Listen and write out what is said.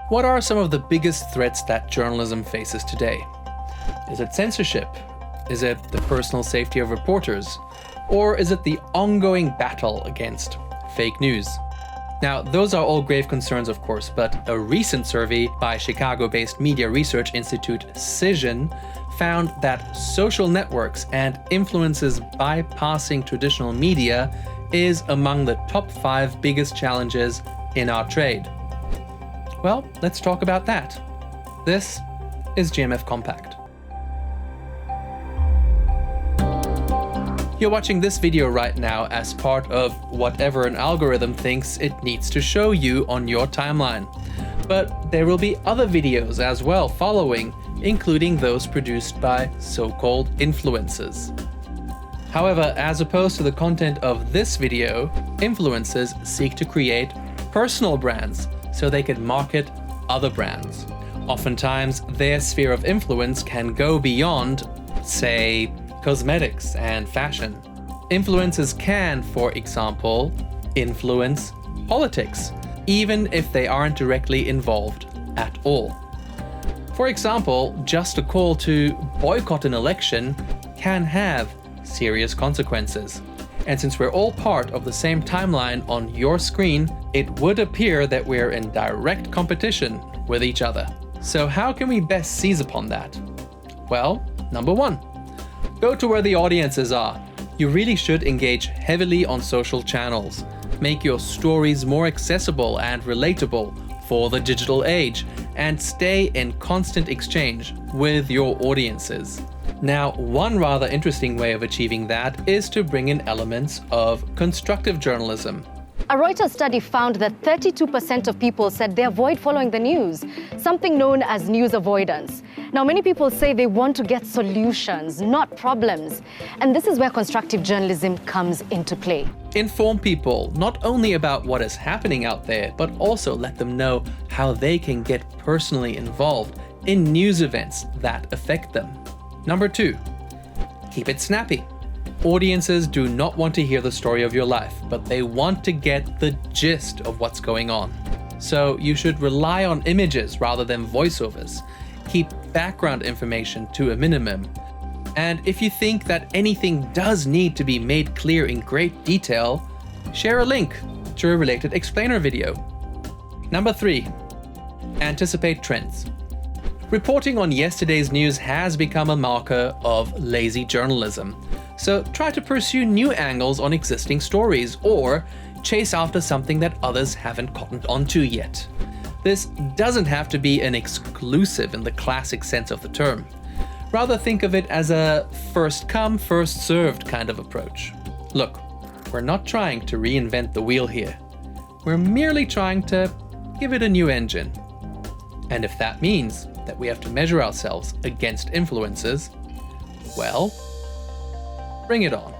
What are some of the biggest threats that journalism faces today? Is it censorship? Is it the personal safety of reporters? Or is it the ongoing battle against fake news? Now, those are all grave concerns, of course, but a recent survey by Chicago-based media research institute Cision found that social networks and influences bypassing traditional media is among the top 5 biggest challenges in our trade. Well, let's talk about that. This is GMF Compact. You're watching this video right now as part of whatever an algorithm thinks it needs to show you on your timeline. But there will be other videos as well following, including those produced by so-called influencers. However, as opposed to the content of this video, influencers seek to create personal brands so they can market other brands. Oftentimes, their sphere of influence can go beyond, say, cosmetics and fashion. Influencers can, for example, influence politics, even if they aren't directly involved at all. For example, just a call to boycott an election can have serious consequences. And since we're all part of the same timeline on your screen, it would appear that we're in direct competition with each other. So how can we best seize upon that? Well, number 1. Go to where the audiences are. You really should engage heavily on social channels. Make your stories more accessible and relatable for the digital age, and stay in constant exchange with your audiences. Now, one rather interesting way of achieving that is to bring in elements of constructive journalism. A Reuters study found that 32% of people said they avoid following the news, something known as news avoidance. Now, many people say they want to get solutions, not problems. And this is where constructive journalism comes into play. Inform people not only about what is happening out there, but also let them know how they can get personally involved in news events that affect them. Number 2, keep it snappy. Audiences do not want to hear the story of your life, but they want to get the gist of what's going on. So you should rely on images rather than voiceovers. Keep background information to a minimum. And if you think that anything does need to be made clear in great detail, share a link to a related explainer video. Number 3, anticipate trends. Reporting on yesterday's news has become a marker of lazy journalism. So try to pursue new angles on existing stories, or chase after something that others haven't cottoned onto yet. This doesn't have to be an exclusive in the classic sense of the term. Rather think of it as a first come, first served kind of approach. Look, we're not trying to reinvent the wheel here. We're merely trying to give it a new engine. And if that means that we have to measure ourselves against influencers, well, bring it on.